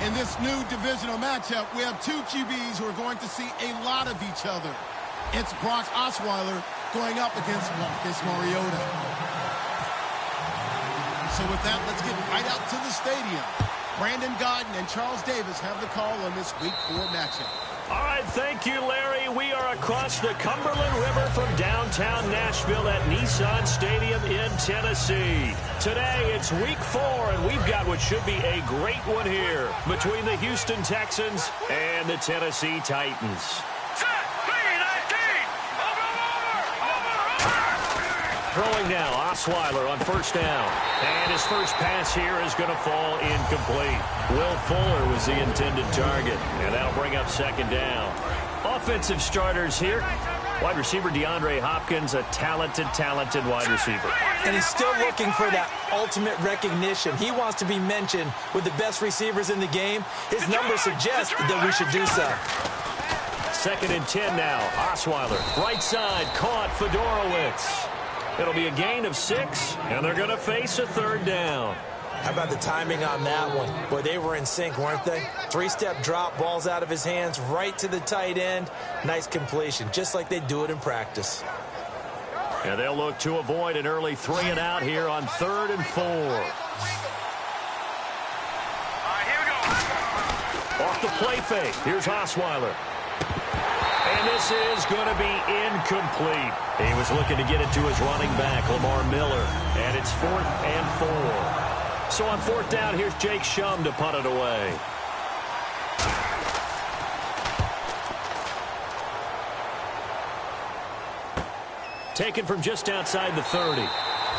In this new divisional matchup, we have two QBs who are going to see a lot of each other. It's Brock Osweiler going up against Marcus Mariota. So with that, let's get right out to the stadium. Brandon Godden and Charles Davis have the call on this Week 4 matchup. All right, thank you, Larry. We are across the Cumberland River from downtown Nashville at Nissan Stadium in Tennessee. Today, it's Week 4, and we've got what should be a great one here between the Houston Texans and the Tennessee Titans. Throwing now, Osweiler on first down. And his first pass here is going to fall incomplete. Will Fuller was the intended target, and that'll bring up second down. Offensive starters here. Wide receiver DeAndre Hopkins, a talented wide receiver. And he's still looking for that ultimate recognition. He wants to be mentioned with the best receivers in the game. His numbers suggest that we should do so. 2nd and 10 now. Osweiler, right side, caught Fedorowicz. It'll be a gain of 6, and they're going to face a 3rd down. How about the timing on that one? Boy, they were in sync, weren't they? 3-step drop, balls out of his hands, right to the tight end. Nice completion, just like they do it in practice. And they'll look to avoid an early 3-and-out here on 3rd and 4. Off the play fake. Here's Osweiler. And this is going to be incomplete. He was looking to get it to his running back, Lamar Miller. And it's 4th and 4. So on 4th down, here's Jake Shum to punt it away. Taken from just outside the 30.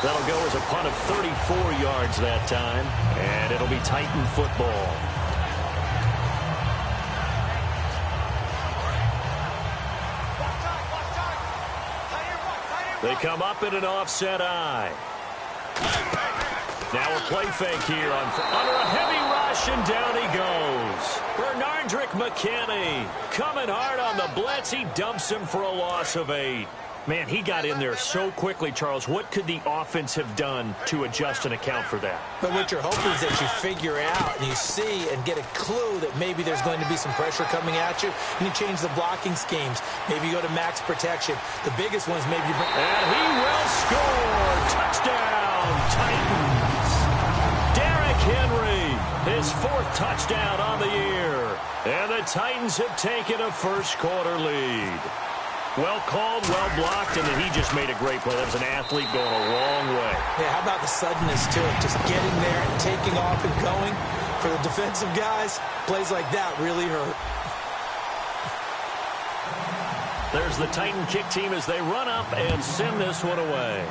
That'll go as a punt of 34 yards that time. And it'll be Titan football. They come up in an offset eye. Now a play fake here under a heavy rush, and down he goes. Bernardrick McKinney coming hard on the blitz. He dumps him for a loss of 8. Man, he got in there so quickly, Charles. What could the offense have done to adjust and account for that? But what you're hoping is that you figure out and you see and get a clue that maybe there's going to be some pressure coming at you, and you change the blocking schemes. Maybe you go to max protection. The biggest ones maybe... And he will score! Touchdown, Titans! Derrick Henry, his 4th touchdown on the year. And the Titans have taken a first-quarter lead. Well called, well blocked, and then he just made a great play. That was an athlete going a long way. Yeah, how about the suddenness to it? Just getting there and taking off and going. For the defensive guys, plays like that really hurt. There's the Titan kick team as they run up and send this one away.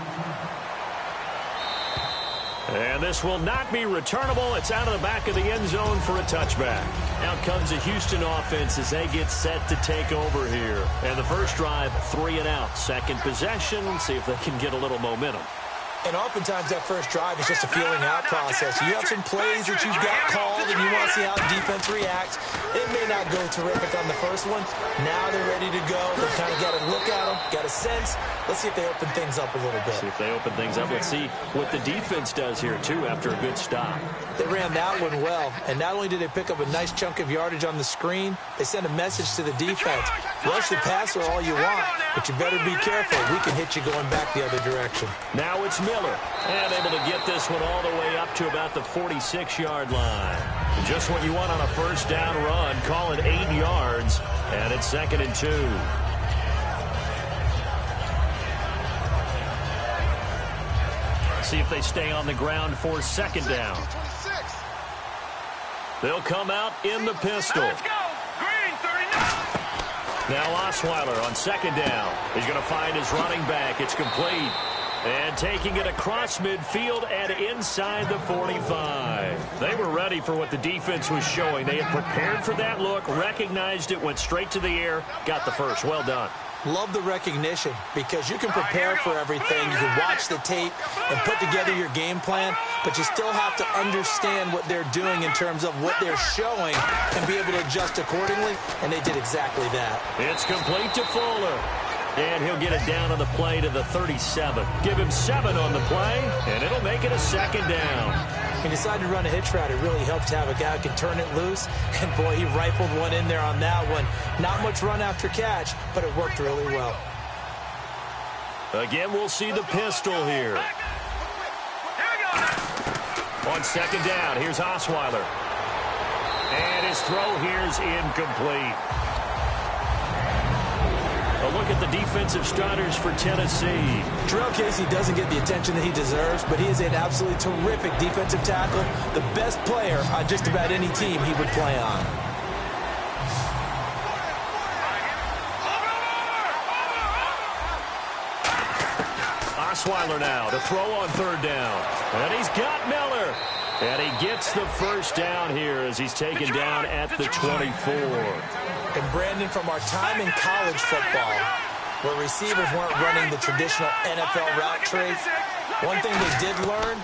And this will not be returnable. It's out of the back of the end zone for a touchback. Out comes the Houston offense as they get set to take over here. And the first drive, 3-and-out. Second possession. See if they can get a little momentum. And oftentimes that first drive is just a feeling out process. You have some plays that you've got called and you want to see how the defense reacts. It may not go terrific on the first one. Now they're ready to go. They kind of got a look at them, got a sense. Let's see if they open things up a little bit. See if they open things up. Let's see what the defense does here, too, after a good stop. They ran that one well. And not only did they pick up a nice chunk of yardage on the screen, they sent a message to the defense. Rush the passer all you want, but you better be careful. We can hit you going back the other direction. Now it's Miller, and able to get this one all the way up to about the 46-yard line. Just what you want on a first down run. Call it 8 yards, and it's 2nd and 2. See if they stay on the ground for 2nd down. They'll come out in the pistol. Let's go. Green, 39. Now Osweiler on 2nd down. He's going to find his running back. It's complete. And taking it across midfield and inside the 45. They were ready for what the defense was showing. They had prepared for that look, recognized it, went straight to the air, got the first. Well done. Love the recognition because you can prepare for everything. You can watch the tape and put together your game plan, but you still have to understand what they're doing in terms of what they're showing and be able to adjust accordingly, and they did exactly that. It's complete to Fuller. And he'll get it down on the play to the 37. Give him 7 on the play, and it'll make it a 2nd down. When you decide to run a hitch route, it really helps to have a guy who can turn it loose. And, boy, he rifled one in there on that one. Not much run after catch, but it worked really well. Again, we'll see the pistol here. On second down, here's Osweiler. And his throw here is incomplete. A look at the defensive starters for Tennessee. Terrell Casey doesn't get the attention that he deserves, but he is an absolutely terrific defensive tackle, the best player on just about any team he would play on. Osweiler now to throw on third down. And he's got Miller. And he gets the first down here as he's taken down at the 24. And, Brandon, from our time in college football, where receivers weren't running the traditional NFL route tree, one thing they did learn,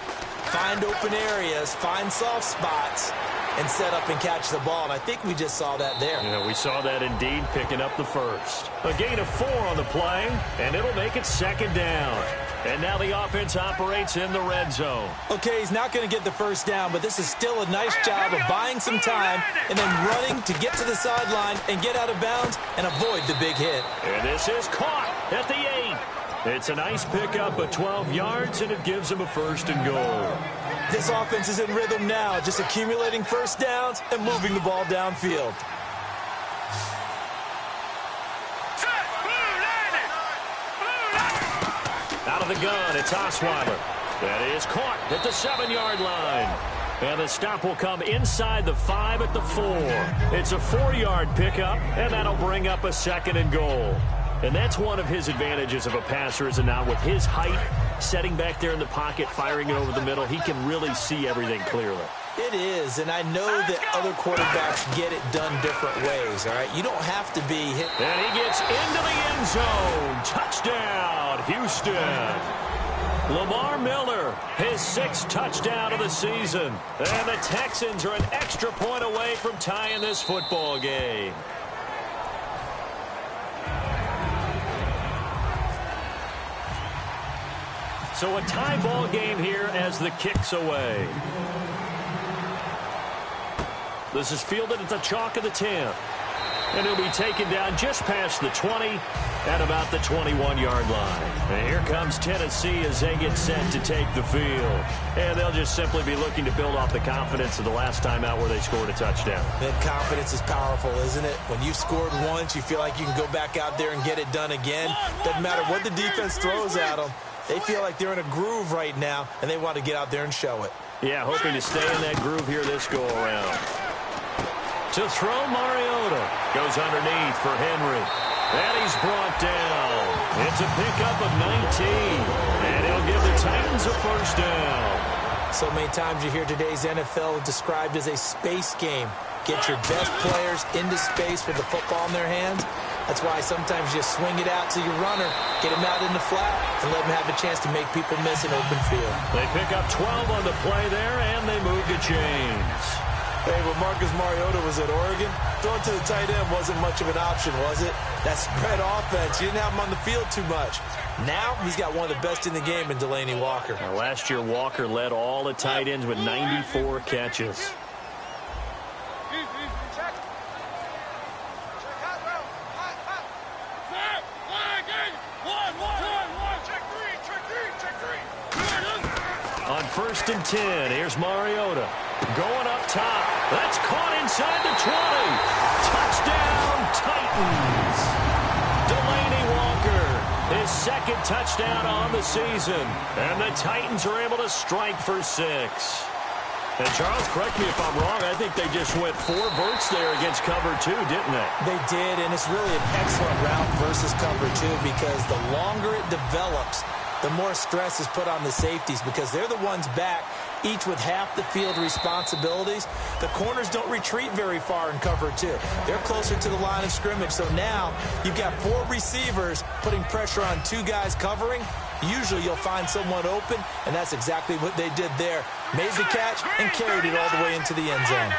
find open areas, find soft spots, and set up and catch the ball. And I think we just saw that there. Yeah, we saw that indeed, picking up the first. A gain of 4 on the play, and it'll make it second down. And now the offense operates in the red zone. Okay, he's not going to get the first down, but this is still a nice job of buying some time and then running to get to the sideline and get out of bounds and avoid the big hit. And this is caught at the 8. It's a nice pickup of 12 yards, and it gives him a first and goal. This offense is in rhythm now, just accumulating first downs and moving the ball downfield. Out of the gun, it's Osweiler. That is caught at the 7-yard line. And the stop will come inside the 5 at the 4. It's a 4-yard pickup, and that'll bring up a second and goal. And that's one of his advantages of a passer, is now with his height, setting back there in the pocket, firing it over the middle, he can really see everything clearly. It is, and I know that other quarterbacks get it done different ways, all right? You don't have to be hit. And he gets into the end zone. Touchdown, Houston. Lamar Miller, his 6th touchdown of the season. And the Texans are an extra point away from tying this football game. So a tie ball game here as the kick's away. This is fielded at the chalk of the 10. And he'll be taken down just past the 20 at about the 21-yard line. And here comes Tennessee as they get set to take the field. And they'll just simply be looking to build off the confidence of the last time out where they scored a touchdown. That confidence is powerful, isn't it? When you've scored once, you feel like you can go back out there and get it done again. Doesn't matter what the defense throws at them. They feel like they're in a groove right now, and they want to get out there and show it. Yeah, hoping to stay in that groove here this go-around. To throw, Mariota goes underneath for Henry. And he's brought down. It's a pickup of 19. And he'll give the Titans a first down. So many times you hear today's NFL described as a space game. Get your best players into space with the football in their hands. That's why sometimes you swing it out to your runner, get him out in the flat, and let him have a chance to make people miss an open field. They pick up 12 on the play there, and they move to chains. Hey, when Marcus Mariota was at Oregon, throwing to the tight end wasn't much of an option, was it? That spread offense, you didn't have him on the field too much. Now he's got one of the best in the game in Delaney Walker. Now, last year, Walker led all the tight ends with 94 catches. On 1st and 10, here's Mariota. Going up top. That's caught inside the 20. Touchdown, Titans. Delaney Walker, his 2nd touchdown on the season. And the Titans are able to strike for 6. And, Charles, correct me if I'm wrong, I think they just went 4 verts there against cover 2, didn't they? They did, and it's really an excellent route versus cover 2 because the longer it develops, the more stress is put on the safeties because they're the ones back, each with half the field responsibilities. The corners don't retreat very far in cover 2. They're closer to the line of scrimmage. So now you've got 4 receivers putting pressure on 2 guys covering. Usually you'll find someone open, and that's exactly what they did there. Made the catch and carried it all the way into the end zone.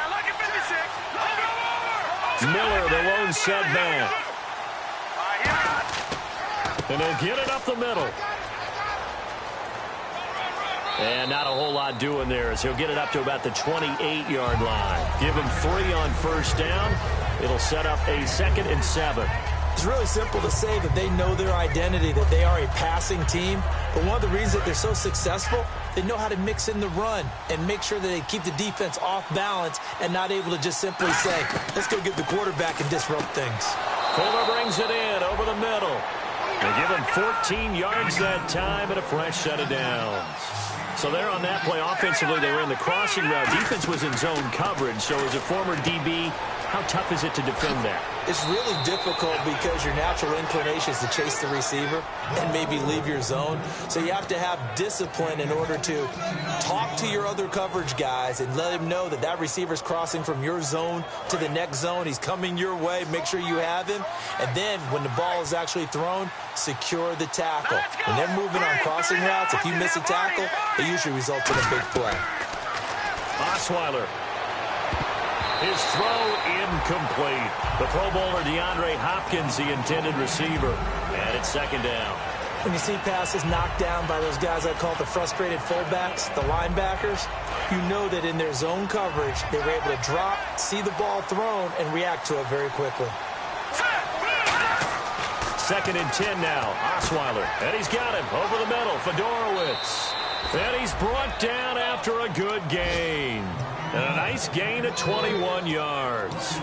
Miller, the lone setback. And they'll get it up the middle. And not a whole lot doing there as he'll get it up to about the 28-yard line. Give him 3 on first down. It'll set up a 2nd and 7. It's really simple to say that they know their identity, that they are a passing team. But one of the reasons that they're so successful, they know how to mix in the run and make sure that they keep the defense off balance and not able to just simply say, let's go get the quarterback and disrupt things. Fuller brings it in over the middle. They give him 14 yards that time and a fresh set of downs. So there on that play, offensively, they ran the crossing route. Defense was in zone coverage. So as a former DB, how tough is it to defend that? It's really difficult because your natural inclination is to chase the receiver and maybe leave your zone. So you have to have discipline in order to talk to your other coverage guys and let them know that that receiver's crossing from your zone to the next zone. He's coming your way. Make sure you have him. And then when the ball is actually thrown, secure the tackle. When they're moving on crossing routes, if you miss a tackle, it usually results in a big play. Osweiler. His throw incomplete. The Pro Bowler DeAndre Hopkins, the intended receiver. And it's 2nd down. When you see passes knocked down by those guys I call the frustrated fullbacks, the linebackers, you know that in their zone coverage, they were able to drop, see the ball thrown, and react to it very quickly. 2nd and 10 now. Osweiler. And he's got him over the middle. Fedorowicz. And he's brought down after a good gain. And a nice gain of 21 yards.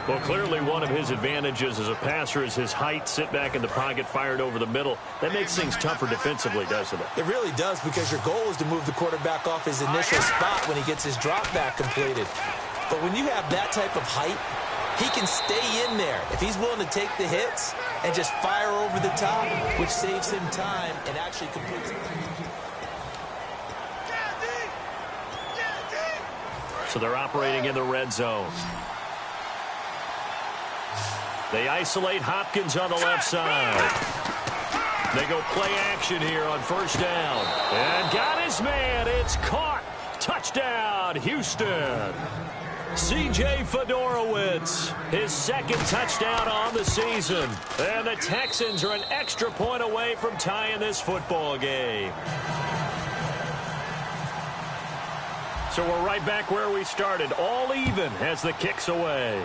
Well, clearly one of his advantages as a passer is his height. Sit back in the pocket, fired over the middle. That makes things tougher defensively, doesn't it? It really does, because your goal is to move the quarterback off his initial spot when he gets his drop back completed. But when you have that type of height, he can stay in there. If he's willing to take the hits and just fire over the top, which saves him time and actually completes it. So they're operating in the red zone. They isolate Hopkins on the left side. They go play action here on first down. And got his man. It's caught. Touchdown, Houston. C.J. Fedorowicz, his 2nd touchdown on the season. And the Texans are an extra point away from tying this football game. So we're right back where we started, all even as the kick's away.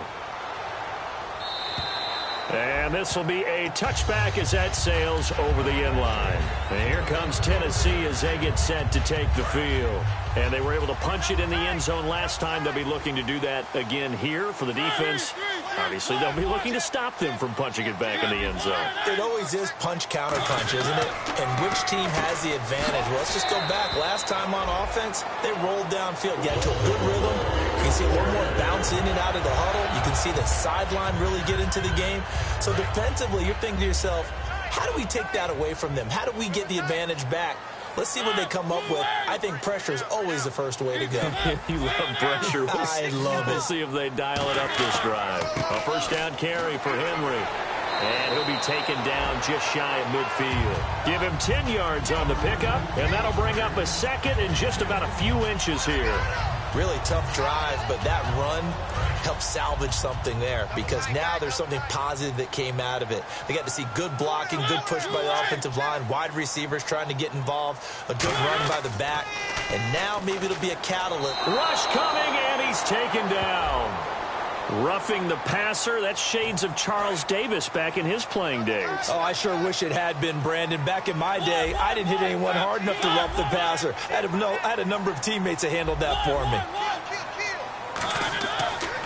And this will be a touchback as that sails over the end line. And here comes Tennessee as they get set to take the field. And they were able to punch it in the end zone last time. They'll be looking to do that again here for the defense. Obviously, they'll be looking to stop them from punching it back in the end zone. It always is punch-counter-punch, isn't it? And which team has the advantage? Well, let's just go back. Last time on offense, they rolled downfield, get into a good rhythm. You can see a little more bounce in and out of the huddle. You can see the sideline really get into the game. So defensively, you're thinking to yourself, how do we take that away from them? How do we get the advantage back? Let's see what they come up with. I think pressure is always the first way to go. You love pressure. I love it. We'll see if they dial it up this drive. A first down carry for Henry. And he'll be taken down just shy of midfield. Give him 10 yards on the pickup, and that'll bring up a 2nd and just about a few inches here. Really tough drive, but that run helped salvage something there, because now there's something positive that came out of it. They got to see good blocking, good push by the offensive line, wide receivers trying to get involved, a good run by the back, and now maybe it'll be a catalyst. Rush coming, and he's taken down. Roughing the passer, that's shades of Charles Davis back in his playing days. Oh, I sure wish it had been, Brandon. Back in my day, I didn't hit anyone hard enough to rough the passer. I had a number of teammates that handled that for me.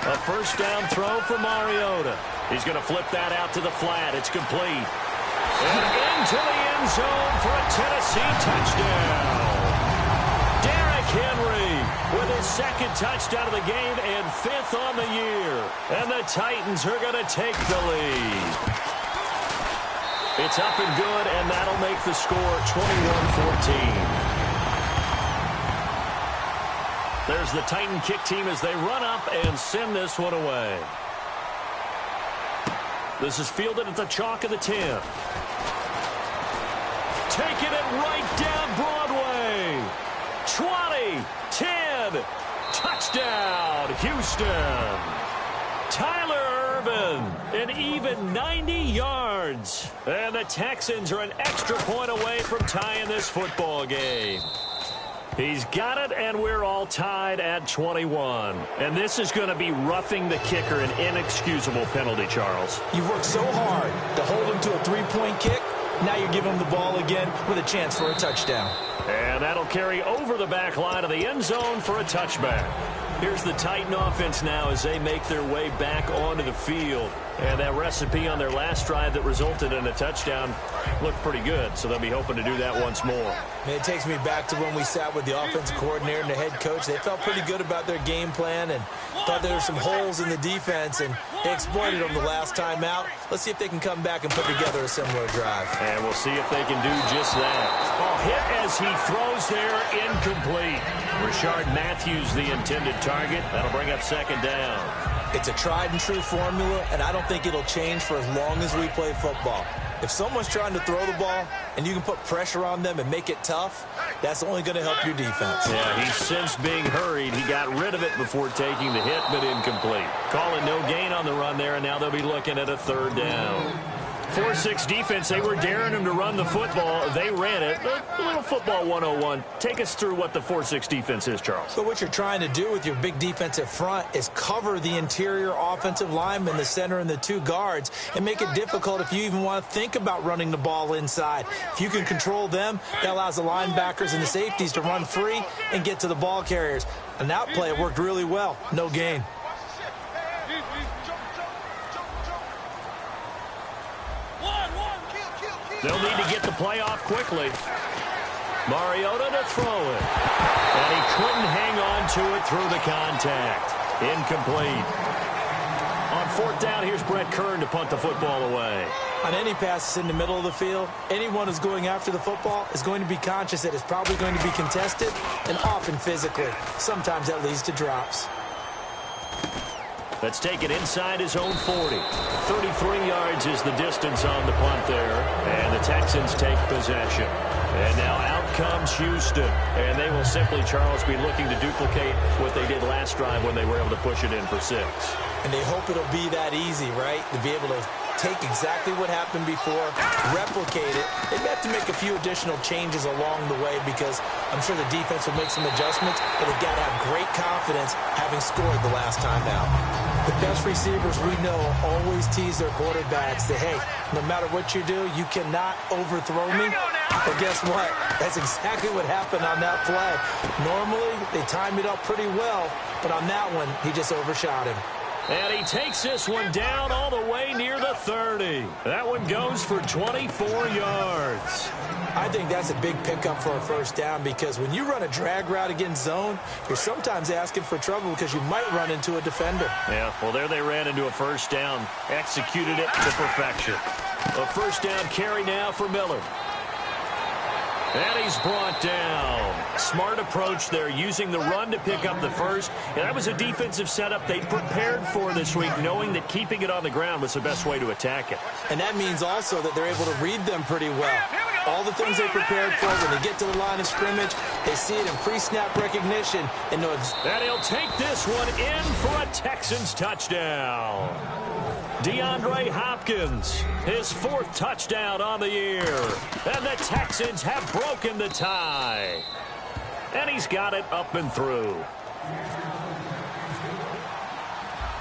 A first down throw for Mariota. He's going to flip that out to the flat. It's complete. And into the end zone for a Tennessee touchdown. Derrick Henry with his 2nd touchdown of the game and 5th on the year. And the Titans are going to take the lead. It's up and good, and that'll make the score 21-14. There's the Titan kick team as they run up and send this one away. This is fielded at the chalk of the 10. Taking it right down Broadway. 20, 10, touchdown, Houston. Tyler Ervin, an even 90 yards. And the Texans are an extra point away from tying this football game. He's got it, and we're all tied at 21. And this is going to be roughing the kicker, an inexcusable penalty, Charles. You've worked so hard to hold him to a three-point kick. Now you give him the ball again with a chance for a touchdown. And that'll carry over the back line of the end zone for a touchback. Here's the Titan offense now as they make their way back onto the field. And that recipe on their last drive that resulted in a touchdown looked pretty good, so they'll be hoping to do that once more. It takes me back to when we sat with the offensive coordinator and the head coach. They felt pretty good about their game plan and thought there were some holes in the defense, and they exploited them the last time out. Let's see if they can come back and put together a similar drive. And we'll see if they can do just that. Hit as he throws there, incomplete. Rashard Matthews, the intended target. That'll bring up second down. It's a tried-and-true formula, and I don't think it'll change for as long as we play football. If someone's trying to throw the ball and you can put pressure on them and make it tough, that's only going to help your defense. Yeah, he's since being hurried. He got rid of it before taking the hit, but incomplete. Calling no gain on the run there, and now they'll be looking at a third down. 4-6 defense, they were daring him to run the football. They ran it. A little football 101. Take us through what the 4-6 defense is, Charles. So what you're trying to do with your big defensive front is cover the interior offensive lineman, the center, and the two guards, and make it difficult if you even want to think about running the ball inside. If you can control them, that allows the linebackers and the safeties to run free and get to the ball carriers. And that play worked really well. No gain. They'll need to get the play off quickly. Mariota to throw it. And he couldn't hang on to it through the contact. Incomplete. On fourth down, here's Brett Kern to punt the football away. On any passes in the middle of the field, anyone who's going after the football is going to be conscious that it's probably going to be contested and often physically. Sometimes that leads to drops. Let's take it inside his own 40. 33 yards is the distance on the punt there. And the Texans take possession. And now out comes Houston. And they will simply, Charles, be looking to duplicate what they did last drive when they were able to push it in for 6. And they hope it'll be that easy, right? To be able to take exactly what happened before, replicate it. They have to make a few additional changes along the way because I'm sure the defense will make some adjustments, but they've got to have great confidence having scored the last time out. The best receivers we know always tease their quarterbacks that, hey, no matter what you do, you cannot overthrow me. But guess what? That's exactly what happened on that play. Normally, they time it up pretty well, but on that one, he just overshot him. And he takes this one down all the way near the 30. That one goes for 24 yards. I think that's a big pickup for a first down because when you run a drag route against zone, you're sometimes asking for trouble because you might run into a defender. Yeah, well, there they ran into a first down. Executed it to perfection. A first down carry now for Miller. And he's brought down. Smart approach there, using the run to pick up the first. And that was a defensive setup they prepared for this week, knowing that keeping it on the ground was the best way to attack it. And that means also that they're able to read them pretty well. All the things they prepared for, when they get to the line of scrimmage, they see it in pre-snap recognition and know exactly. And he'll take this one in for a Texans touchdown. DeAndre Hopkins, his 4th touchdown on the year. And the Texans have broken the tie. And he's got it up and through.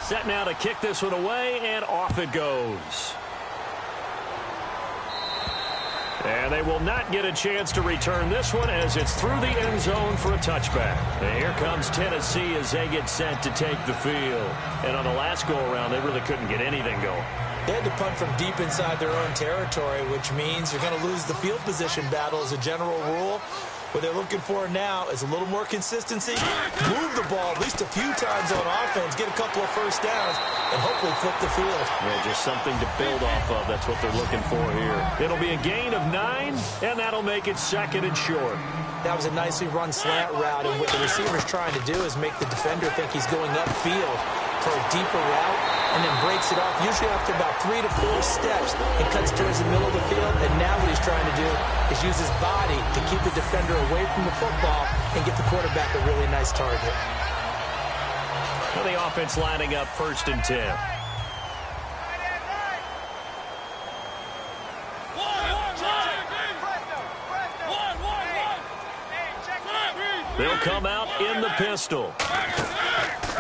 Set now to kick this one away, and off it goes. And they will not get a chance to return this one as it's through the end zone for a touchback. And here comes Tennessee as they get set to take the field. And on the last go-around, they really couldn't get anything going. They had to punt from deep inside their own territory, which means you're going to lose the field position battle as a general rule. What they're looking for now is a little more consistency, move the ball at least a few times on offense, get a couple of first downs, and hopefully flip the field. Yeah, just something to build off of. That's what they're looking for here. It'll be a gain of 9, and that'll make it 2nd and short. That was a nicely run slant route, and what the receiver's trying to do is make the defender think he's going upfield for a deeper route, and then breaks it off, usually after about 3 to 4 steps, and cuts towards the middle of the field. And now what he's trying to do is use his body to keep the defender away from the football and get the quarterback a really nice target. Well, the offense lining up 1st and 10. They'll come out in the pistol.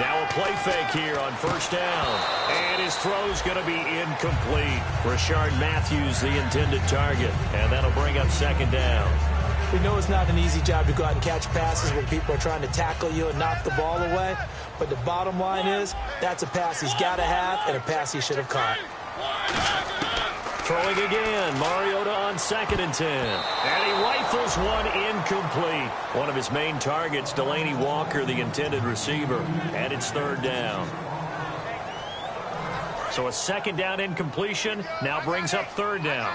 Now a play fake here on first down. And his throw's going to be incomplete. Rashard Matthews, the intended target. And that'll bring up second down. We know it's not an easy job to go out and catch passes when people are trying to tackle you and knock the ball away. But the bottom line is, that's a pass he's got to have and a pass he should have caught. Throwing again, Mariota on 2nd and 10. And he rifles one incomplete. One of his main targets, Delaney Walker, the intended receiver. And it's 3rd down. So a 2nd down incompletion now brings up 3rd down.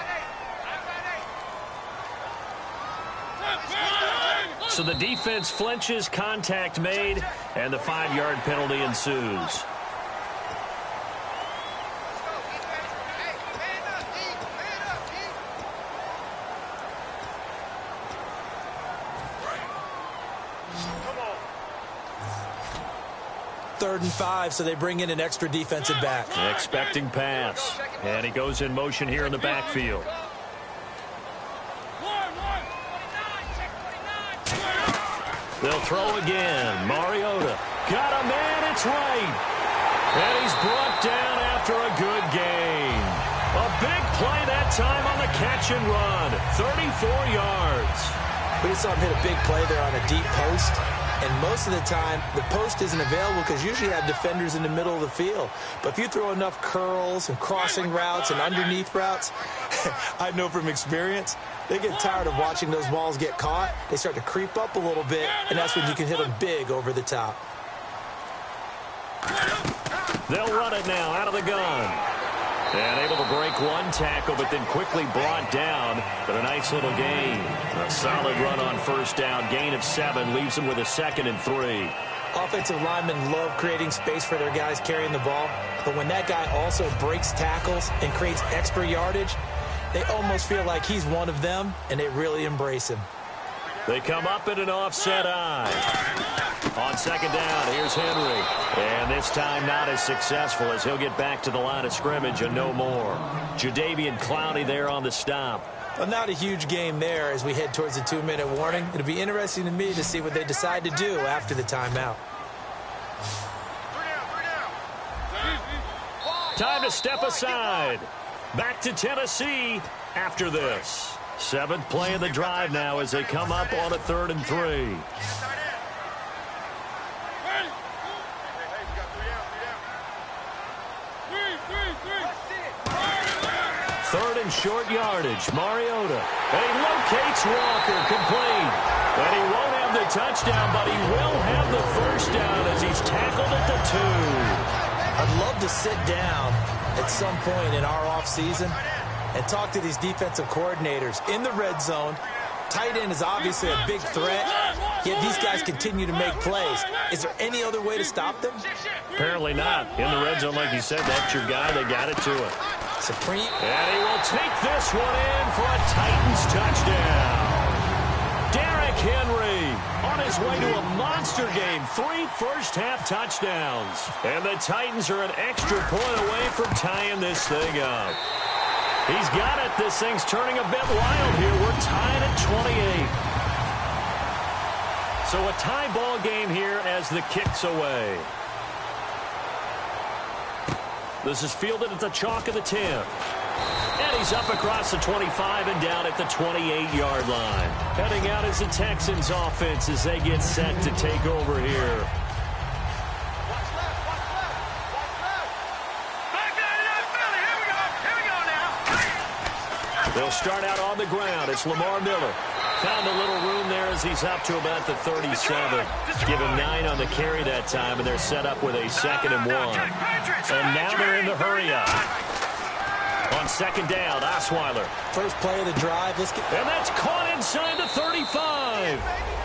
So the defense flinches, contact made, and the 5-yard penalty ensues. Third and 5, so they bring in an extra defensive back. Expecting pass. And he goes in motion here in the backfield. They'll throw again. Mariota. Got a man, it's right. And he's brought down after a good gain. A big play that time on the catch and run. 34 yards. We just saw him hit a big play there on a deep post. And most of the time, the post isn't available because usually you have defenders in the middle of the field. But if you throw enough curls and crossing routes and underneath routes, I know from experience, they get tired of watching those balls get caught. They start to creep up a little bit, and that's when you can hit them big over the top. They'll run it now out of the gun. And able to break one tackle, but then quickly brought down. But a nice little gain. A solid run on first down. Gain of 7 leaves them with a 2nd and 3. Offensive linemen love creating space for their guys carrying the ball. But when that guy also breaks tackles and creates extra yardage, they almost feel like he's one of them, and they really embrace him. They come up in an offset eye. On 2nd down, here's Henry. And this time not as successful as he'll get back to the line of scrimmage and no more. Jadeveon Clowney there on the stop. Well, not a huge game there as we head towards the 2-minute warning. It'll be interesting to me to see what they decide to do after the timeout. Time to step aside. Back to Tennessee after this. 7th play of the drive now as they come up on a 3rd and 3. Third and short yardage. Mariota. And he locates Walker. Complete. And he won't have the touchdown, but he will have the first down as he's tackled at the 2. I'd love to sit down at some point in our offseason and talk to these defensive coordinators in the red zone. Tight end is obviously a big threat, yet these guys continue to make plays. Is there any other way to stop them? Apparently not. In the red zone, like you said, that's your guy. They got it to him. Supreme. And he will take this one in for a Titans touchdown. Derrick Henry on his way to a monster game. 3 first-half touchdowns. And the Titans are an extra point away from tying this thing up. He's got it. This thing's turning a bit wild here. We're tied at 28. So a tie ball game here as the kick's away. This is fielded at the chalk of the 10. And he's up across the 25 and down at the 28-yard line. Heading out is the Texans offense as they get set to take over here. They'll start out on the ground. It's Lamar Miller. Found a little room there as he's up to about the 37. Give him 9 on the carry that time, and they're set up with a 2nd and 1. And now they're in the hurry-up. On 2nd down, Osweiler. First play of the drive. And that's caught inside the 35.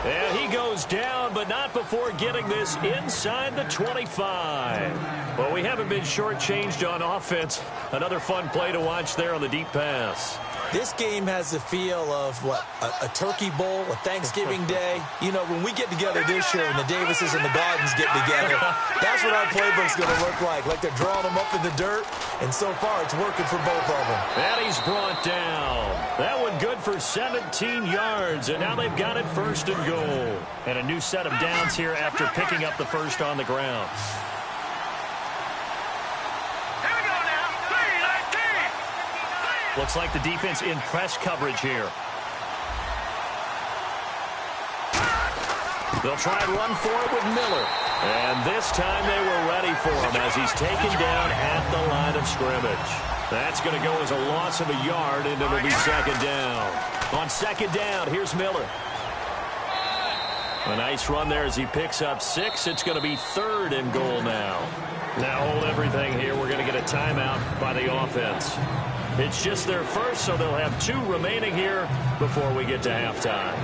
And he goes down, but not before getting this inside the 25. Well, we haven't been shortchanged on offense. Another fun play to watch there on the deep pass. This game has the feel of, what, a turkey bowl, a Thanksgiving day. You know, when we get together this year and the Davises and the Gardens get together, that's what our playbook's going to look like they're drawing them up in the dirt, and so far it's working for both of them. And he's brought down. That one good for 17 yards, and now they've got it 1st and goal. And a new set of downs here after picking up the first on the ground. Looks like the defense in press coverage here. They'll try and run for it with Miller. And this time they were ready for him as he's taken down at the line of scrimmage. That's going to go as a loss of a yard, and it'll be 2nd down. On 2nd down, here's Miller. A nice run there as he picks up 6. It's going to be 3rd and goal now. Now hold everything here. We're going to get a timeout by the offense. It's just their first, so they'll have 2 remaining here before we get to halftime.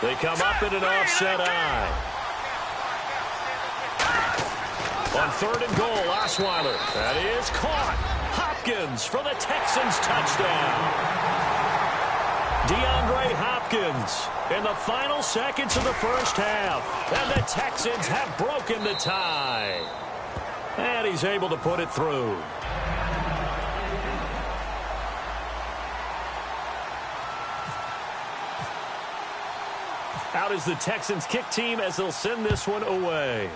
They come up in an offset eye. On 3rd and goal, Osweiler. That is caught. Hopkins for the Texans touchdown. DeAndre Hopkins in the final seconds of the first half. And the Texans have broken the tie. And he's able to put it through. Out is the Texans kick team as they'll send this one away.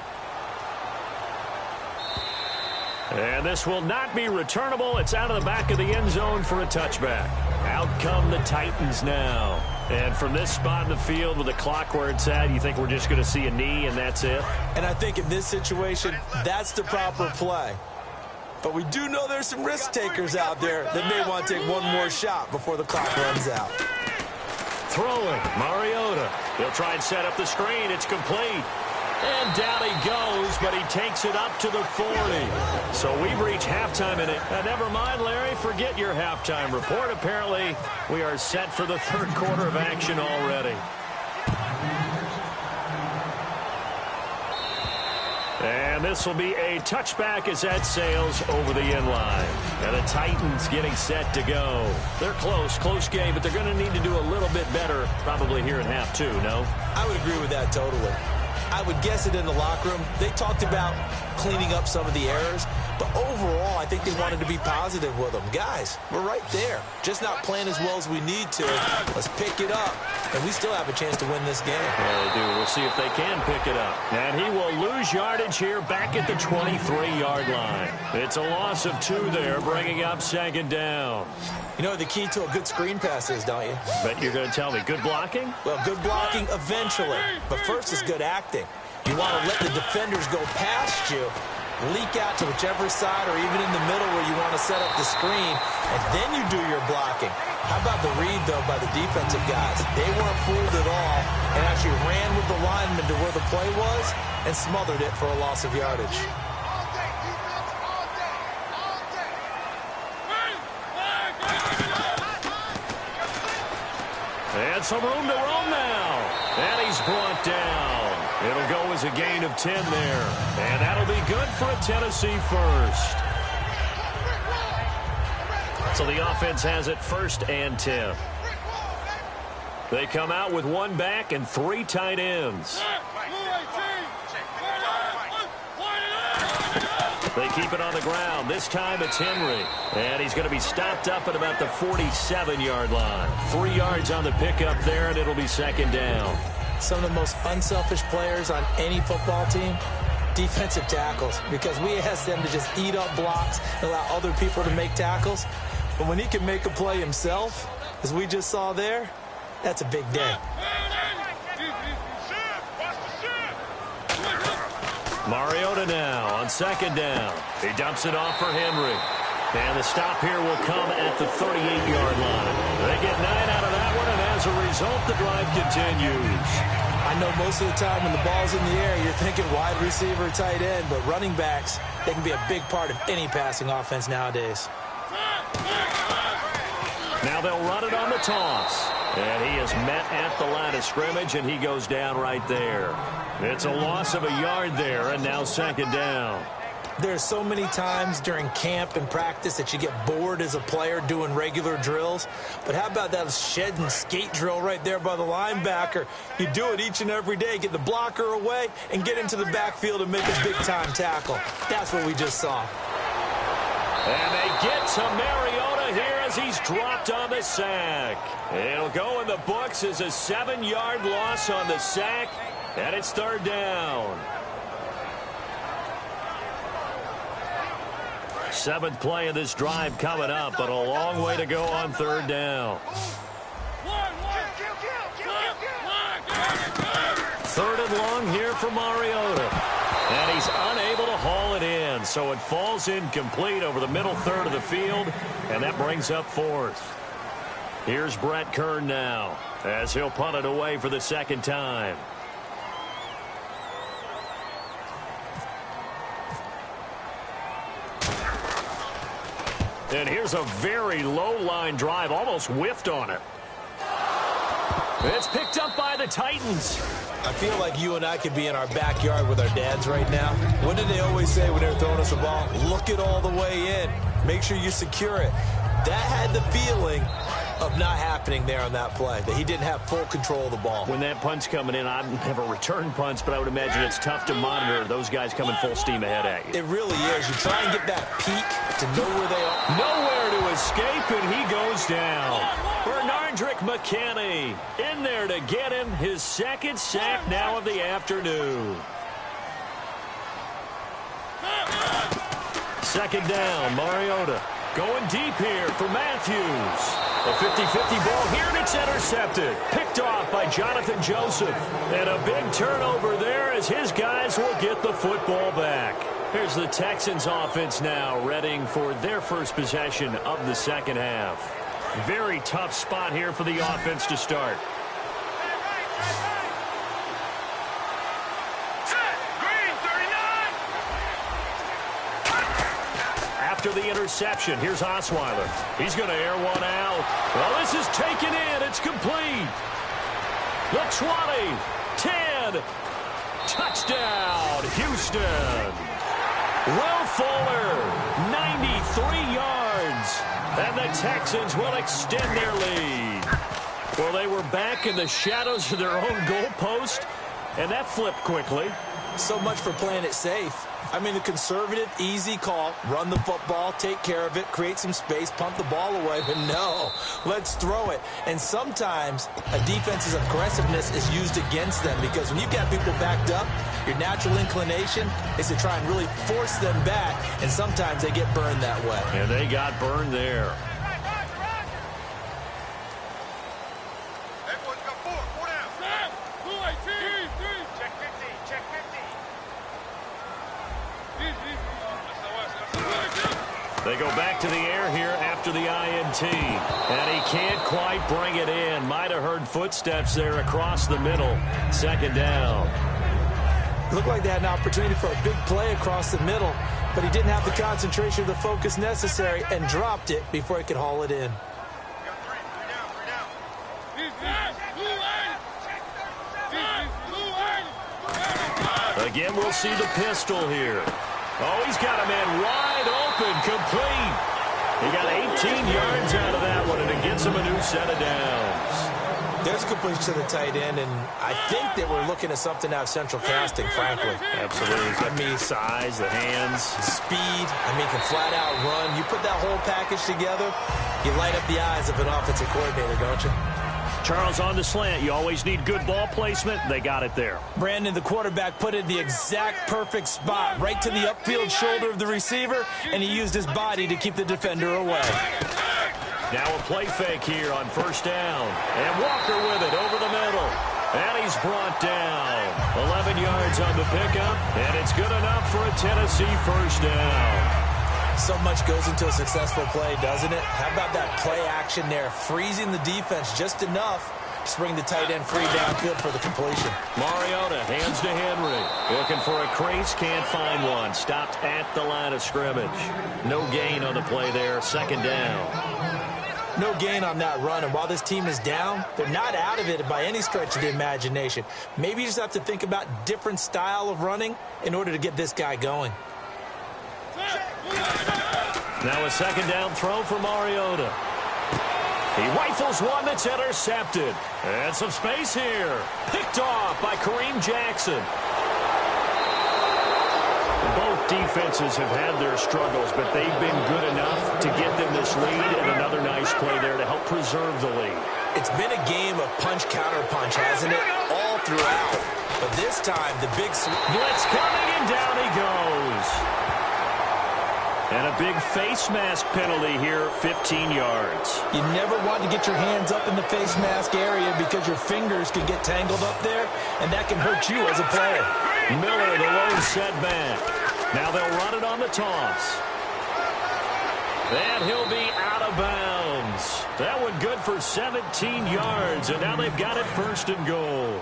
And this will not be returnable. It's out of the back of the end zone for a touchback. Out come the Titans now. And from this spot in the field with the clock where it's at, you think we're just going to see a knee and that's it? And I think in this situation, that's the proper play. But we do know there's some risk takers out there that may want to take one more shot before the clock runs out. Throwing, Mariota. He'll try and set up the screen. It's complete. And down he goes, but he takes it up to the 40. So we've reached halftime in it. Never mind, Larry, forget your halftime report. Apparently, we are set for the 3rd quarter of action already. And this will be a touchback as that sails over the end line. And the Titans getting set to go. They're close game, but they're going to need to do a little bit better probably here in half 2, no? I would agree with that totally. I would guess it in the locker room. They talked about cleaning up some of the errors, but overall, I think they wanted to be positive with them. Guys, we're right there. Just not playing as well as we need to. Let's pick it up, and we still have a chance to win this game. Yeah, they do. We'll see if they can pick it up. And he will lose yardage here back at the 23-yard line. It's a loss of 2 there, bringing up 2nd down. You know the key to a good screen pass is, don't you? Bet you're going to tell me. Good blocking? Well, good blocking eventually. But first is good acting. You want to let the defenders go past you, leak out to whichever side or even in the middle where you want to set up the screen, and then you do your blocking. How about the read, though, by the defensive guys? They weren't fooled at all and actually ran with the lineman to where the play was and smothered it for a loss of yardage. And some room to roam now. And he's brought down. It'll go as a gain of 10 there. And that'll be good for a Tennessee first. So the offense has it 1st and 10. They come out with 1 back and 3 tight ends. They keep it on the ground. This time it's Henry. And he's going to be stopped up at about the 47-yard line. 3 yards on the pickup there, and it'll be 2nd down. Some of the most unselfish players on any football team, defensive tackles, because we ask them to just eat up blocks and allow other people to make tackles. But when he can make a play himself, as we just saw there, that's a big day. Mariota now on 2nd down. He dumps it off for Henry. And the stop here will come at the 38-yard line. They get 9 out of that one, and as a result, the drive continues. I know most of the time when the ball's in the air, you're thinking wide receiver, tight end, but running backs, they can be a big part of any passing offense nowadays. Now they'll run it on the toss. And he is met at the line of scrimmage, and he goes down right there. It's a loss of a yard there, and now second down. There's so many times during camp and practice that you get bored as a player doing regular drills. But how about that shed and skate drill right there by the linebacker? You do it each and every day. Get the blocker away and get into the backfield and make a big-time tackle. That's what we just saw. And they get to Mariota here as he's dropped on the sack. It'll go in the books as a 7-yard loss on the sack, and it's third down. 7th play of this drive coming up, but a long way to go on third down. Third and long here for Mariota. And he's unable to haul it in, so it falls incomplete over the middle third of the field, and that brings up 4th. Here's Brett Kern now, as he'll punt it away for the second time. And here's a very low-line drive, almost whiffed on it. It's picked up by the Titans. I feel like you and I could be in our backyard with our dads right now. What did they always say when they were throwing us a ball? Look it all the way in. Make sure you secure it. That had the feeling of not happening there on that play, that he didn't have full control of the ball. When that punt's coming in, I've never returned punts, but I would imagine it's tough to monitor those guys coming full steam ahead at you. It really is. You try and get that peek to know where they are. Nowhere to escape, and he goes down. Bernardrick McKinney in there to get him his second sack now of the afternoon. Second down, Mariota. Going deep here for Matthews. A 50-50 ball here, and it's intercepted. Picked off by Jonathan Joseph. And a big turnover there as his guys will get the football back. Here's the Texans offense now, readying for their first possession of the second half. Very tough spot here for the offense to start. After the interception, here's Osweiler. He's going to air one out. Well, this is taken in. It's complete. The 20, 10, touchdown, Houston. Will Fuller, 93 yards. And the Texans will extend their lead. Well, they were back in the shadows of their own goalpost, and that flipped quickly. So much for playing it safe. I mean, the conservative, easy call, run the football, take care of it, create some space, punt the ball away. But no, let's throw it. And sometimes a defense's aggressiveness is used against them because when you've got people backed up, your natural inclination is to try and really force them back, and sometimes they get burned that way. And they got burned there. They go back to the air here after the INT. And he can't quite bring it in. Might have heard footsteps there across the middle. Second down. Looked like they had an opportunity for a big play across the middle, but he didn't have the concentration or the focus necessary and dropped it before he could haul it in. Again, we'll see the pistol here. Oh, he's got a man wide open, complete. He got 18 yards out of that one, and it gets him a new set of downs. There's a completion to the tight end, and I think that we're looking at something out of central casting, frankly. Absolutely. He's got the size, the hands. Speed. I mean, can flat out run. You put that whole package together, you light up the eyes of an offensive coordinator, don't you? Charles, on the slant, you always need good ball placement. They got it there. Brandon, the quarterback, put it in the exact perfect spot, right to the upfield shoulder of the receiver, and he used his body to keep the defender away. Now a play fake here on first down. And Walker with it over the middle. And he's brought down. 11 yards on the pickup, and it's good enough for a Tennessee first down. So much goes into a successful play, doesn't it? How about that play action there, freezing the defense just enough to bring the tight end free downfield for the completion. Mariota hands to Henry. Looking for a crease, can't find one. Stopped at the line of scrimmage. No gain on the play there, second down. No gain on that run, and while this team is down, they're not out of it by any stretch of the imagination. Maybe you just have to think about different style of running in order to get this guy going. Now a second down throw for Mariota. He rifles one that's intercepted. And some space here. Picked off by Kareem Jackson. Both defenses have had their struggles, but they've been good enough to get them this lead, and another nice play there to help preserve the lead. It's been a game of punch-counter-punch, hasn't it? All throughout. But this time, the big blitz coming, and down he goes. And a big face mask penalty here, 15 yards. You never want to get your hands up in the face mask area because your fingers can get tangled up there, and that can hurt you as a player. Miller, the lone setback. Now they'll run it on the toss. And he'll be out of bounds. That one good for 17 yards, and now they've got it first and goal.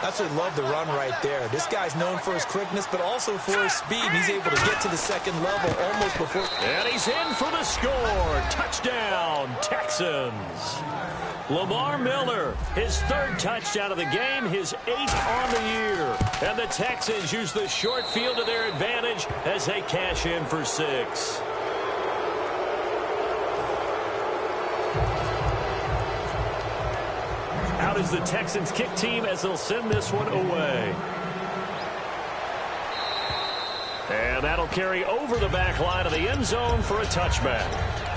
Absolutely love the run right there. This guy's known for his quickness, but also for his speed. And he's able to get to the second level almost before. And he's in for the score. Touchdown, Texans. Lamar Miller, his third touchdown of the game, his 8th on the year. And the Texans use the short field to their advantage as they cash in for 6. Out is the Texans kick team as they'll send this one away. And that'll carry over the back line of the end zone for a touchback.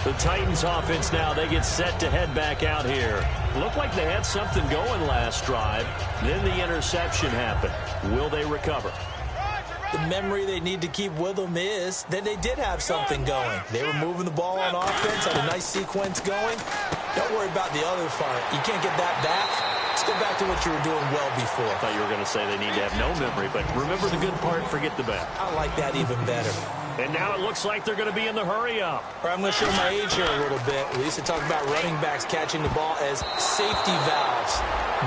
The Titans offense now, they get set to head back out here. Looked like they had something going last drive. Then the interception happened. Will they recover? The memory they need to keep with them is that they did have something going. They were moving the ball on offense, had a nice sequence going. Don't worry about the other part. You can't get that back. Let's go back to what you were doing well before. I thought you were going to say they need to have no memory, but remember the good part, forget the bad. I like that even better. And now it looks like they're going to be in the hurry-up. All right, I'm going to show my age here a little bit. We used to talk about running backs catching the ball as safety valves.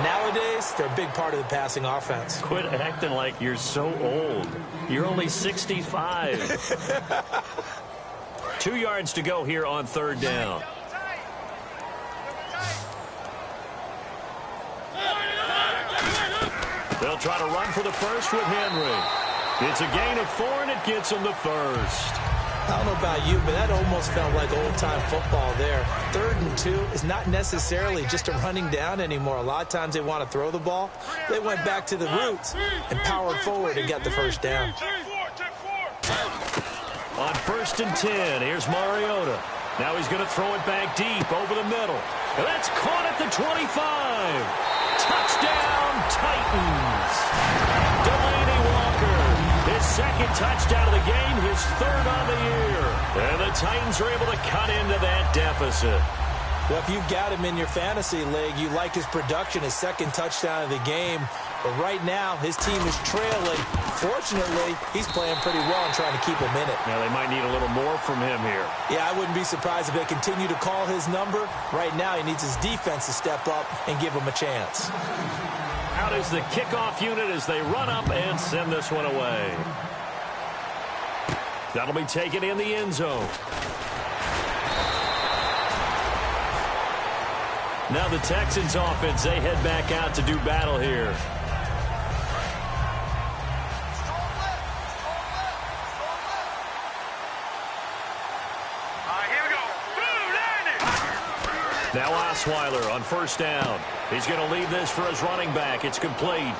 Nowadays, they're a big part of the passing offense. Quit acting like you're so old. You're only 65. 2 yards to go here on third down. They'll try to run for the first with Henry. It's a gain of 4, and it gets them the first. I don't know about you, but that almost felt like old-time football there. 3rd and 2 is not necessarily just a running down anymore. A lot of times they want to throw the ball. They went back to the roots and powered forward and got the first down. On 1st and 10, here's Mariota. Now he's going to throw it back deep over the middle. And that's caught at the 25. Touchdown, Titans. Delaney Walker, his 2nd touchdown of the game, his 3rd on the year. And the Titans are able to cut into that deficit. Well, if you've got him in your fantasy league, you like his production, his 2nd touchdown of the game. But right now, his team is trailing. Fortunately, he's playing pretty well and trying to keep him in it. Now, they might need a little more from him here. Yeah, I wouldn't be surprised if they continue to call his number. Right now, he needs his defense to step up and give him a chance. Out is the kickoff unit as they run up and send this one away. That'll be taken in the end zone. Now the Texans offense, they head back out to do battle here. Here we go. Now Osweiler on 1st down. He's going to leave this for his running back. It's complete.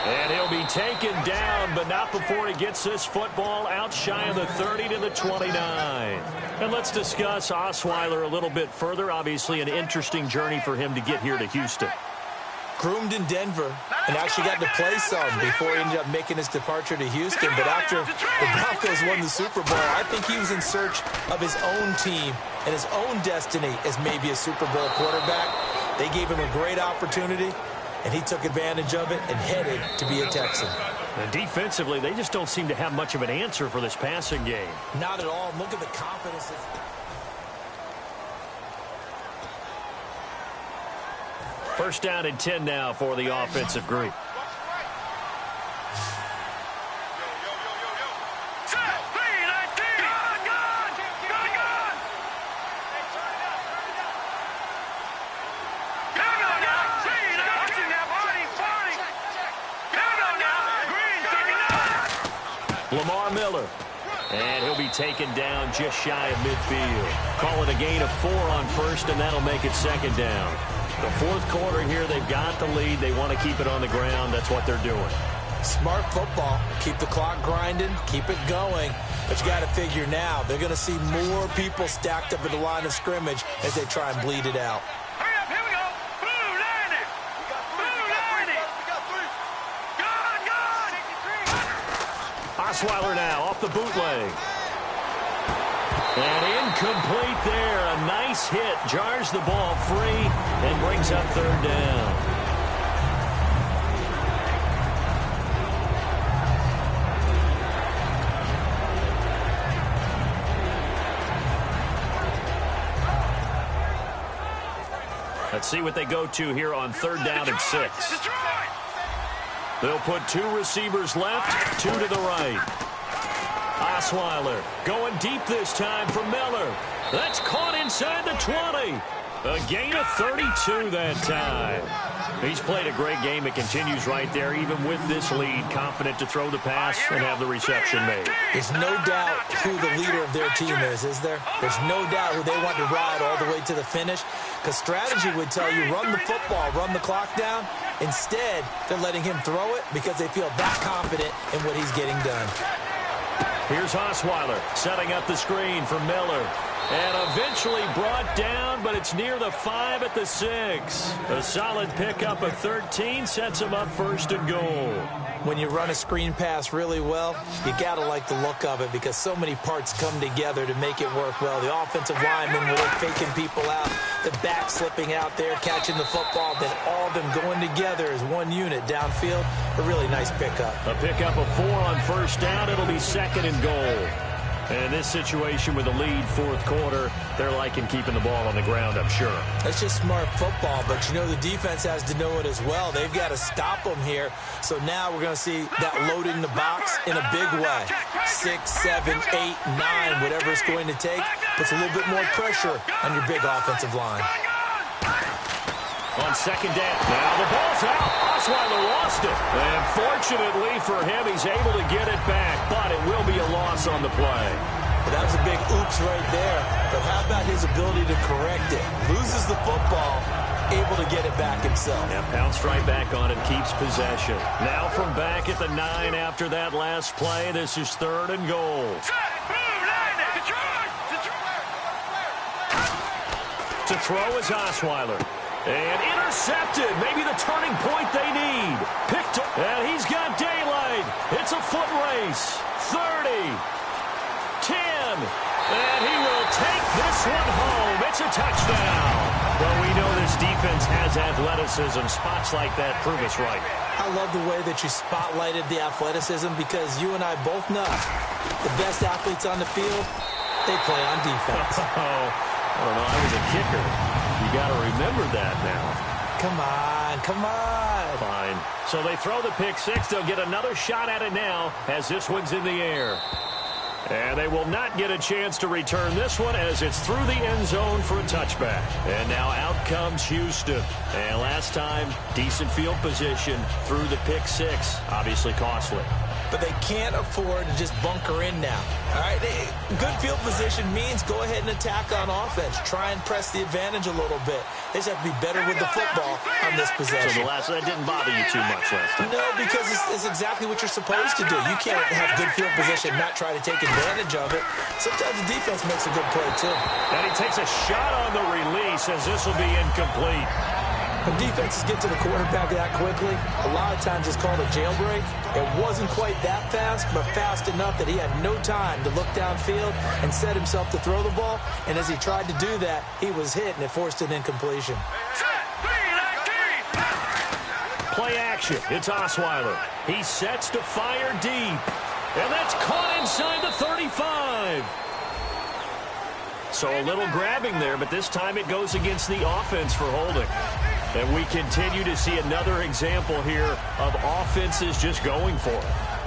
And he'll be taken down, but not before he gets this football out shy of the 30 to the 29. And let's discuss Osweiler a little bit further. Obviously, an interesting journey for him to get here to Houston. Groomed in Denver and actually got to play some before he ended up making his departure to Houston. But after the Broncos won the Super Bowl, I think he was in search of his own team and his own destiny as maybe a Super Bowl quarterback. They gave him a great opportunity, and he took advantage of it and headed to be a Texan. And defensively, they just don't seem to have much of an answer for this passing game. Not at all. Look at the confidence. First down and 10 now for the offensive group. Lamar Miller. And he'll be taken down just shy of midfield. Call it a gain of 4 on first, and that'll make it second down. The fourth quarter here, they've got the lead. They want to keep it on the ground. That's what they're doing. Smart football. Keep the clock grinding. Keep it going. But you got to figure now, they're going to see more people stacked up at the line of scrimmage as they try and bleed it out. Hurry up, here we go. Blue line it. Blue line it. Gone. Osweiler now off the bootleg. And incomplete there. A nice hit. Jars the ball free and brings up third down. Let's see what they go to here on third down and 6. They'll put 2 receivers left, 2 to the right. Osweiler going deep this time for Miller. That's caught inside the 20. A gain of 32 that time. He's played a great game. It continues right there, even with this lead. Confident to throw the pass and have the reception made. There's no doubt who the leader of their team is there? There's no doubt who they want to ride all the way to the finish. Because strategy would tell you, run the football, run the clock down. Instead, they're letting him throw it because they feel that confident in what he's getting done. Here's Osweiler setting up the screen for Miller. And eventually brought down, but it's near the 5 at the 6. A solid pickup of 13 sets him up first and goal. When you run a screen pass really well, you got to like the look of it because so many parts come together to make it work well. The offensive linemen were faking people out, the back slipping out there, catching the football, then all of them going together as one unit downfield. A really nice pickup. A pickup of 4 on first down. It'll be second and goal. And in this situation with the lead fourth quarter, they're liking keeping the ball on the ground, I'm sure. That's just smart football, but you know the defense has to know it as well. They've got to stop them here. So now we're going to see that loading the box in a big way. 6, 7, 8, 9, whatever it's going to take, puts a little bit more pressure on your big offensive line. On second down, now the ball's out. Osweiler lost it. And fortunately for him, he's able to get it back, but it will be a loss on the play. But that was a big oops right there. But how about his ability to correct it? Loses the football, able to get it back himself. Yeah, pounced right back on it, keeps possession. Now from back at the 9 after that last play, this is third and goal. To throw is Osweiler. And intercepted. Maybe the turning point they need. Picked up. And he's got daylight. It's a foot race. 30. 10. And he will take this one home. It's a touchdown. Well, we know this defense has athleticism. Spots like that prove us right. I love the way that you spotlighted the athleticism because you and I both know the best athletes on the field, they play on defense. I don't know. I was a kicker. You got to remember that now. Come on, come on. Fine. So they throw the pick 6. They'll get another shot at it now as this one's in the air. And they will not get a chance to return this one as it's through the end zone for a touchback. And now out comes Houston. And last time, decent field position through the pick 6. Obviously costly. But they can't afford to just bunker in now. All right, good field position means go ahead and attack on offense. Try and press the advantage a little bit. They just have to be better with the football on this possession. So that didn't bother you too much last time? No, because it's exactly what you're supposed to do. You can't have good field position, not try to take advantage of it. Sometimes the defense makes a good play, too. And he takes a shot on the release as this will be incomplete. When defenses get to the quarterback that quickly, a lot of times it's called a jailbreak. It wasn't quite that fast, but fast enough that he had no time to look downfield and set himself to throw the ball. And as he tried to do that, he was hit, and it forced an incompletion. play action. It's Osweiler. He sets to fire deep. And that's caught inside the 35. So a little grabbing there, but this time it goes against the offense for holding. And we continue to see another example here of offenses just going for it.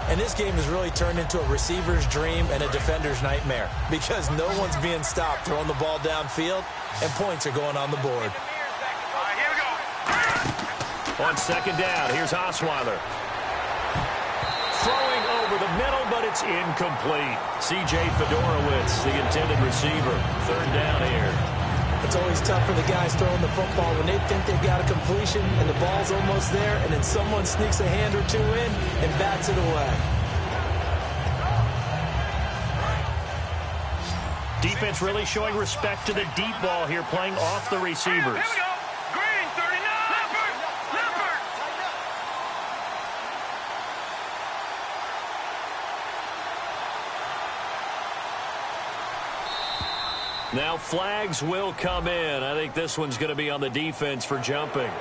And this game has really turned into a receiver's dream and a defender's nightmare because no one's being stopped throwing the ball downfield, and points are going on the board. Here we go. On second down, here's Osweiler. Throwing over the middle, but it's incomplete. C.J. Fedorowicz, the intended receiver. Third down here. It's always tough for the guys throwing the football when they think they've got a completion and the ball's almost there, and then someone sneaks a hand or two in and bats it away. Defense really showing respect to the deep ball here, playing off the receivers. Here we go. Green, 39. Leopard. Now flags will come in. I think this one's going to be on the defense for jumping.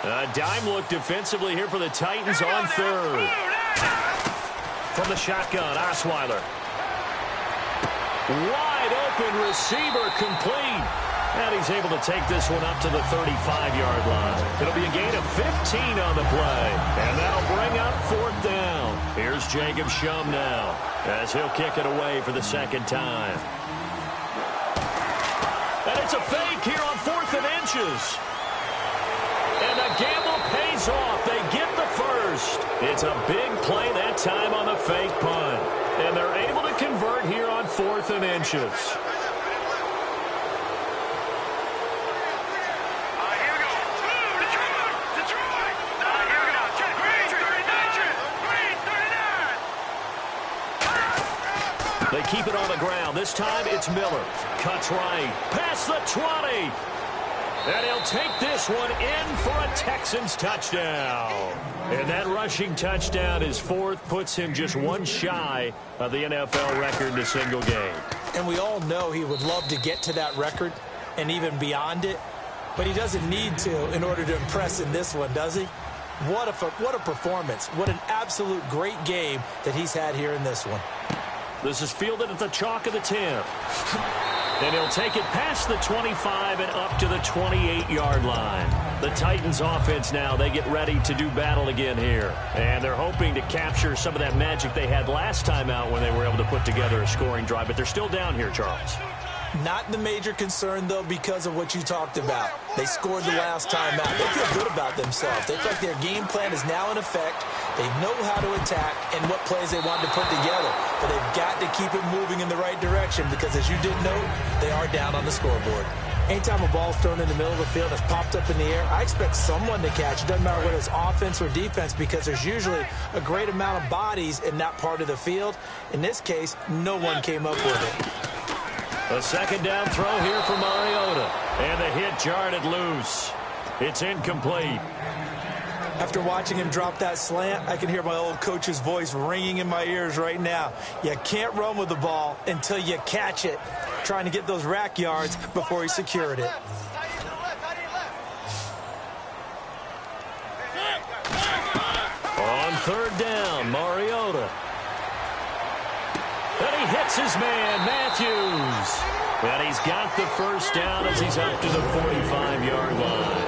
A dime look defensively here for the Titans on third. From the shotgun, Osweiler. Wide open receiver complete. And he's able to take this one up to the 35-yard line. It'll be a gain of 15 on the play. And that'll bring up fourth down. Here's Jacob Shum now as he'll kick it away for the second time. And it's a fake here on 4th and inches. And the gamble pays off. They get the first. It's a big play that time on the fake punt. And they're able to convert here on 4th and inches. Here we go. Detroit. Here we go. Check. Green, 39. They keep it on the ground. This time it's Miller. Cuts right. Past the 20. And he'll take this one in for a Texans touchdown. And that rushing touchdown, his fourth, puts him just one shy of the NFL record in a single game. And we all know he would love to get to that record and even beyond it, but he doesn't need to in order to impress in this one, does he? What a performance. What an absolute great game that he's had here in this one. This is fielded at the chalk of the 10. And he'll take it past the 25 and up to the 28-yard line. The Titans offense now, they get ready to do battle again here. And they're hoping to capture some of that magic they had last time out when they were able to put together a scoring drive. But they're still down here, Charles. Not the major concern, though, because of what you talked about. They scored the last time out. They feel good about themselves. They feel like their game plan is now in effect. They know how to attack and what plays they want to put together. But they've got to keep it moving in the right direction because, as you did note, they are down on the scoreboard. Anytime a ball's thrown in the middle of the field and it's popped up in the air, I expect someone to catch. It doesn't matter whether it's offense or defense because there's usually a great amount of bodies in that part of the field. In this case, no one came up with it. A second down throw here for Mariota. And the hit jarred it loose. It's incomplete. After watching him drop that slant, I can hear my old coach's voice ringing in my ears right now. You can't run with the ball until you catch it. Trying to get those rack yards before he secured it. On third down, Mariota. And he hits his man, Matthews. And he's got the first down as he's up to the 45-yard line.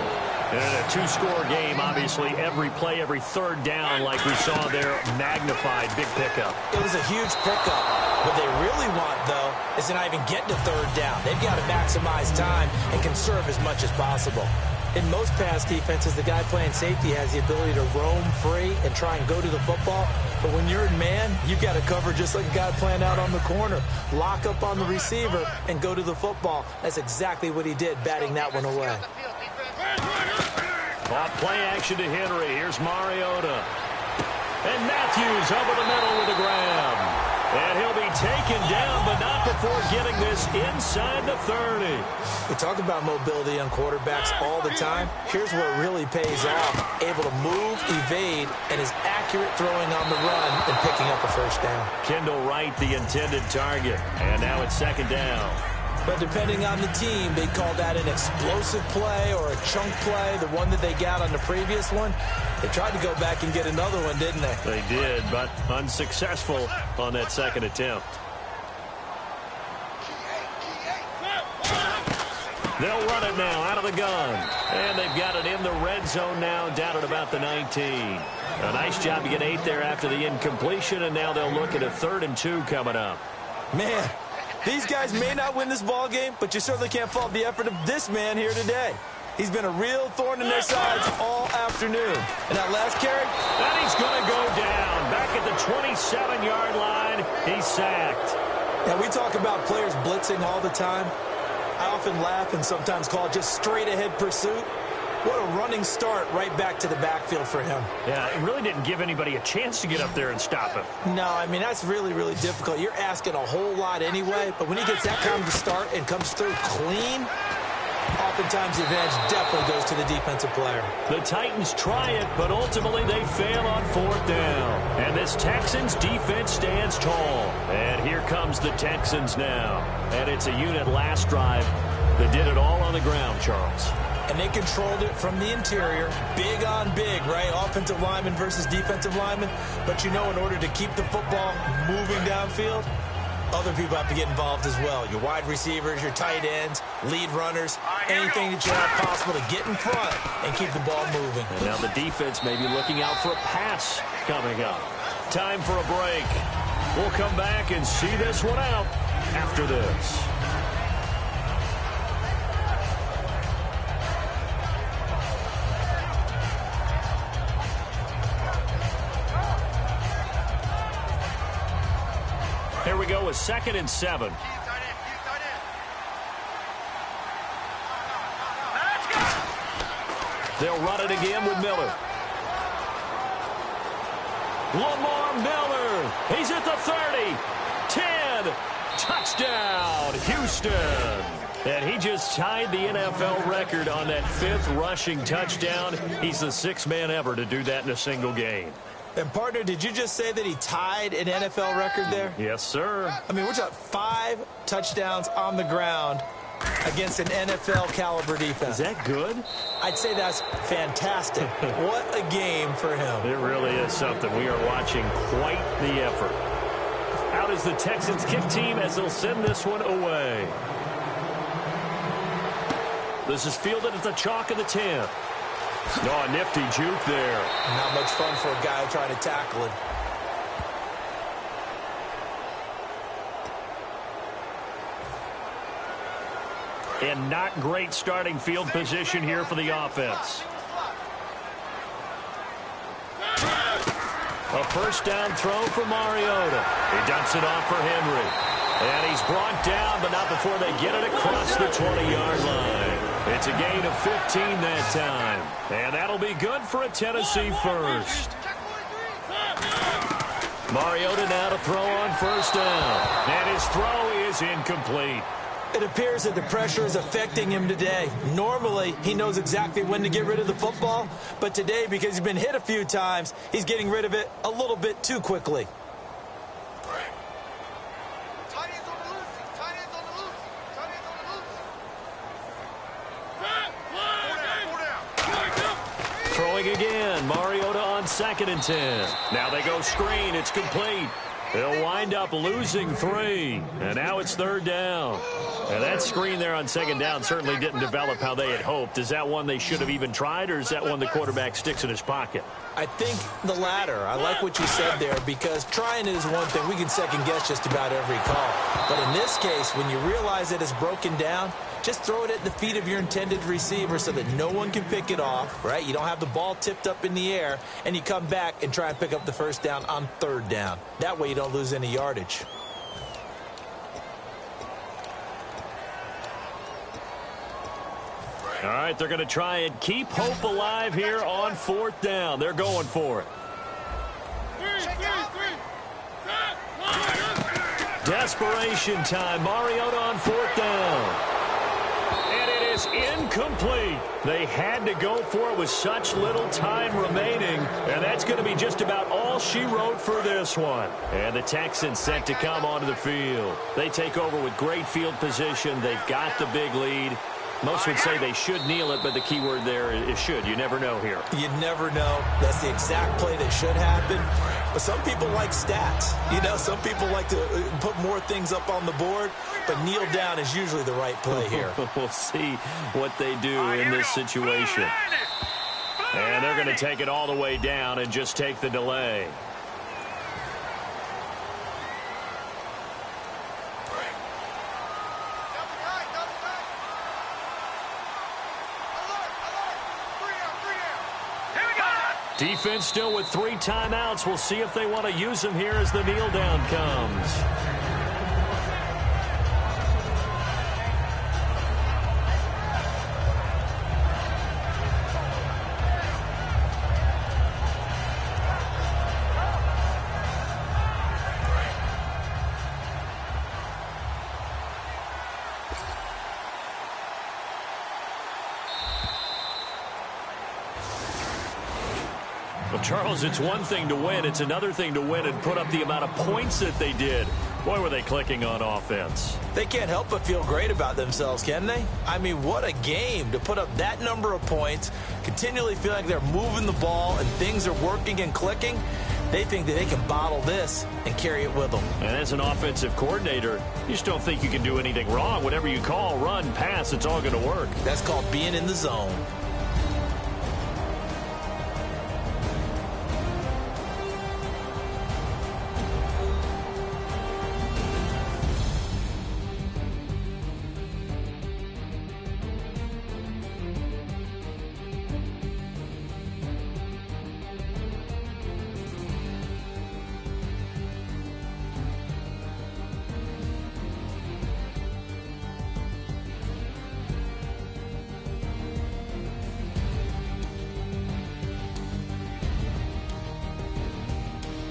And a two-score game, obviously, every play, every third down, like we saw there, magnified, big pickup. It was a huge pickup. What they really want, though, is to not even get to third down. They've got to maximize time and conserve as much as possible. In most pass defenses, the guy playing safety has the ability to roam free and try and go to the football. But when you're in man, you've got to cover just like a guy playing out on the corner. Lock up on the receiver and go to the football. That's exactly what he did, batting that one away. Off play action to Henry. Here's Mariota. And Matthews over the middle with a grab. And he'll be taken down, but not before getting this inside the 30. We talk about mobility on quarterbacks all the time. Here's where it really pays off. Able to move, evade, and is accurate throwing on the run and picking up a first down. Kendall Wright, the intended target. And now it's second down. But depending on the team, they call that an explosive play or a chunk play, the one that they got on the previous one. They tried to go back and get another one, didn't they? They did, but unsuccessful on that second attempt. They'll run it now out of the gun. And they've got it in the red zone now, down at about the 19. A nice job to get 8 there after the incompletion, and now they'll look at a 3rd and 2 coming up. Man, these guys may not win this ball game, but you certainly can't fault the effort of this man here today. He's been a real thorn in their sides all afternoon. And that last carry? And he's going to go down. Back at the 27-yard line, he's sacked. Now, we talk about players blitzing all the time. I often laugh and sometimes call it just straight-ahead pursuit. What a running start right back to the backfield for him. Yeah, it really didn't give anybody a chance to get up there and stop him. No, I mean, that's really, really difficult. You're asking a whole lot anyway, but when he gets that kind of a start and comes through clean, oftentimes the advantage definitely goes to the defensive player. The Titans try it, but ultimately they fail on 4th down. And this Texans defense stands tall. And here comes the Texans now. And it's a unit last drive that did it all on the ground, Charles. And they controlled it from the interior. Big on big, right? Offensive lineman versus defensive lineman. But you know, in order to keep the football moving downfield, other people have to get involved as well. Your wide receivers, your tight ends, lead runners, anything that you have possible to get in front and keep the ball moving. And now the defense may be looking out for a pass coming up. Time for a break. We'll come back and see this one out after this. Here we go with 2nd and 7. They'll run it again with Miller. Lamar Miller. He's at the 30. 10. Touchdown, Houston. And he just tied the NFL record on that 5th rushing touchdown. He's the 6th man ever to do that in a single game. And, partner, did you just say that he tied an NFL record there? Yes, sir. I mean, we're talking 5 touchdowns on the ground against an NFL-caliber defense. Is that good? I'd say that's fantastic. What a game for him. It really is something. We are watching quite the effort. Out is the Texans kick team as they'll send this one away. This is fielded at the chalk of the 10. Oh, a nifty juke there. Not much fun for a guy trying to tackle it. And not great starting field position here for the offense. A first down throw for Mariota. He dumps it off for Henry. And he's brought down, but not before they get it across the 20-yard line. It's a gain of 15 that time. And that'll be good for a Tennessee first. Mariota now to throw on first down. And his throw is incomplete. It appears that the pressure is affecting him today. Normally, he knows exactly when to get rid of the football. But today, because he's been hit a few times, he's getting rid of it a little bit too quickly. Throwing again. Mariota on 2nd and 10. Now they go screen. It's complete. They'll wind up losing 3. And now it's 3rd down. And that screen there on 2nd down certainly didn't develop how they had hoped. Is that one they should have even tried, or is that one the quarterback sticks in his pocket? I think the latter. I like what you said there, because trying it is one thing. We can second guess just about every call. But in this case, when you realize that it's broken down, just throw it at the feet of your intended receiver so that no one can pick it off, right? You don't have the ball tipped up in the air, and you come back and try and pick up the first down on 3rd down. That way you don't lose any yardage. All right, they're going to try and keep hope alive here on 4th down. They're going for it. Desperation time. Mariota on 4th down. And it is incomplete. They had to go for it with such little time remaining. And that's going to be just about all she wrote for this one. And the Texans set to come onto the field. They take over with great field position. They've got the big lead. Most would say they should kneel it, but the key word there is should. You never know here. You never know. That's the exact play that should happen. But some people like stats. You know, some people like to put more things up on the board, but kneel down is usually the right play here. We'll see what they do in this situation. And they're going to take it all the way down and just take the delay. Defense still with 3 timeouts. We'll see if they want to use them here as the kneel down comes. Charles, it's one thing to win. It's another thing to win and put up the amount of points that they did. Boy, were they clicking on offense. They can't help but feel great about themselves, can they? I mean, what a game to put up that number of points, continually feel like they're moving the ball and things are working and clicking. They think that they can bottle this and carry it with them. And as an offensive coordinator, you just don't think you can do anything wrong. Whatever you call, run, pass, it's all going to work. That's called being in the zone.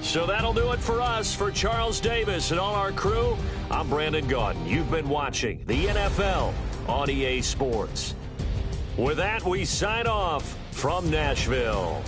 So that'll do it for us. For Charles Davis and all our crew, I'm Brandon Gaudin. You've been watching the NFL on EA Sports. With that, we sign off from Nashville.